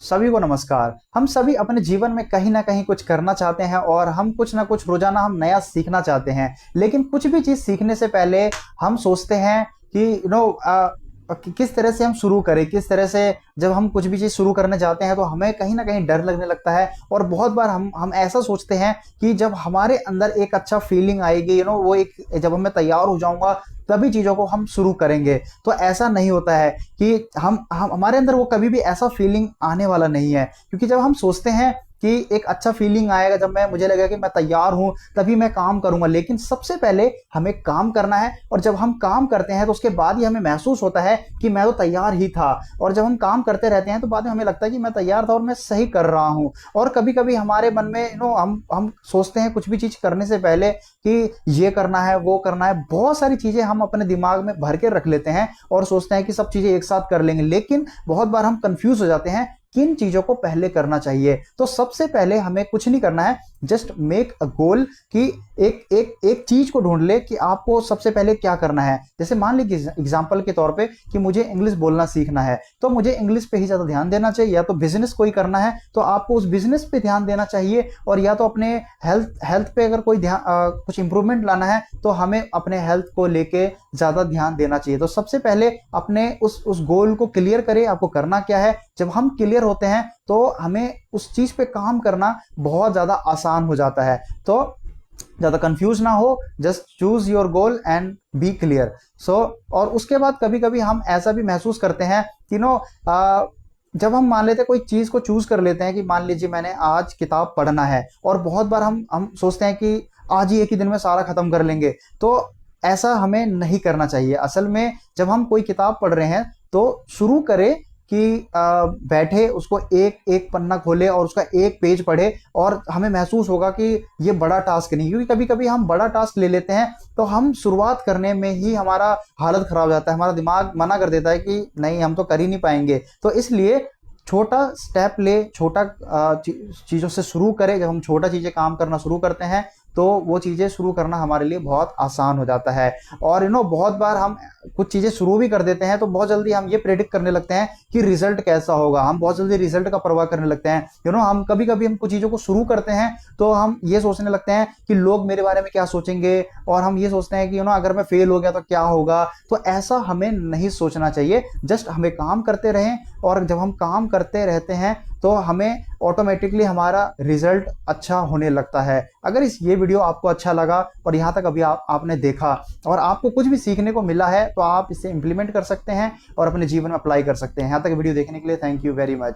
सभी को नमस्कार। हम सभी अपने जीवन में कहीं ना कहीं कुछ करना चाहते हैं और हम कुछ ना कुछ रोजाना हम नया सीखना चाहते हैं। लेकिन कुछ भी चीज सीखने से पहले हम सोचते हैं कि किस तरह से हम शुरू करें, किस तरह से। जब हम कुछ भी चीज शुरू करने जाते हैं तो हमें कहीं ना कहीं डर लगने लगता है। और बहुत बार हम ऐसा सोचते हैं कि जब हमारे अंदर एक अच्छा फीलिंग आएगी, वो एक, जब मैं तैयार हो जाऊंगा तभी चीजों को हम शुरू करेंगे। तो ऐसा नहीं होता है कि हम हमारे अंदर वो कभी भी ऐसा फीलिंग आने वाला नहीं है, क्योंकि जब हम सोचते हैं कि एक अच्छा फीलिंग आएगा, जब मुझे लगेगा कि मैं तैयार हूं तभी मैं काम करूंगा। लेकिन सबसे पहले हमें काम करना है, और जब हम काम करते हैं तो उसके बाद ही हमें महसूस होता है कि मैं तो तैयार ही था। और जब हम काम करते रहते हैं तो बाद में हमें लगता है कि मैं तैयार था और मैं सही कर रहा हूं। और कभी कभी हमारे मन में हम सोचते हैं कुछ भी चीज करने से पहले कि ये करना है, वो करना है, बहुत सारी चीजें हम अपने दिमाग में भर के रख लेते हैं और सोचते हैं कि सब चीजें एक साथ कर लेंगे। लेकिन बहुत बार हम कंफ्यूज हो जाते हैं किन चीजों को पहले करना चाहिए। तो सबसे पहले हमें कुछ नहीं करना है, जस्ट मेक अ गोल कि एक एक एक चीज को ढूंढ ले कि आपको सबसे पहले क्या करना है। जैसे मान लीजिए एग्जांपल के तौर पे कि मुझे इंग्लिश बोलना सीखना है, तो मुझे इंग्लिश पे ही ज्यादा ध्यान देना चाहिए। या तो बिजनेस कोई करना है तो आपको उस बिजनेस पे ध्यान देना चाहिए, और या तो अपने हेल्थ हेल्थ पे अगर कोई ध्यान कुछ इंप्रूवमेंट लाना है तो हमें अपने हेल्थ को लेके ज्यादा ध्यान देना चाहिए। तो सबसे पहले अपने उस गोल को क्लियर करें, आपको करना क्या है। जब हम क्लियर होते हैं तो हमें उस चीज पे काम करना बहुत ज्यादा आसान हो जाता है। तो ज्यादा कंफ्यूज ना हो, just choose your goal and be clear. So और उसके बाद कभी कभी हम ऐसा भी महसूस करते हैं कि जब हम मान लेते हैं कोई चीज को चूज कर लेते हैं कि मान लीजिए मैंने आज किताब पढ़ना है, और बहुत बार हम सोचते हैं कि आज ही एक ही दिन में सारा खत्म कर लेंगे। तो ऐसा हमें नहीं करना चाहिए। असल में जब हम कोई किताब पढ़ रहे हैं तो शुरू करें कि बैठे उसको एक एक पन्ना खोले और उसका एक पेज पढ़े, और हमें महसूस होगा कि ये बड़ा टास्क नहीं। क्योंकि कभी कभी हम बड़ा टास्क ले लेते हैं तो हम शुरुआत करने में ही हमारा हालत खराब हो जाता है, हमारा दिमाग मना कर देता है कि नहीं, हम तो कर ही नहीं पाएंगे। तो इसलिए छोटा स्टेप ले, छोटा चीजों से शुरू करें। जब हम छोटा चीजें काम करना शुरू करते हैं तो वो चीजें शुरू करना हमारे लिए बहुत आसान हो जाता है। और बहुत बार हम कुछ चीजें शुरू भी कर देते हैं तो बहुत जल्दी हम ये प्रेडिक्ट करने लगते हैं कि रिजल्ट कैसा होगा। हम बहुत जल्दी रिजल्ट का परवाह करने लगते हैं। हम कभी कभी हम कुछ चीजों को शुरू करते हैं तो हम ये सोचने लगते हैं कि लोग मेरे बारे में क्या सोचेंगे, और हम ये सोचते हैं कि अगर मैं फेल हो गया तो क्या होगा। तो ऐसा हमें नहीं सोचना चाहिए। जस्ट हमें काम करते रहें, और जब हम काम करते रहते हैं तो हमें ऑटोमेटिकली हमारा रिजल्ट अच्छा होने लगता है। अगर ये वीडियो आपको अच्छा लगा और यहाँ तक अभी आपने देखा और आपको कुछ भी सीखने को मिला है तो आप इसे इंप्लीमेंट कर सकते हैं और अपने जीवन में अप्लाई कर सकते हैं। यहाँ तक वीडियो देखने के लिए थैंक यू वेरी मच।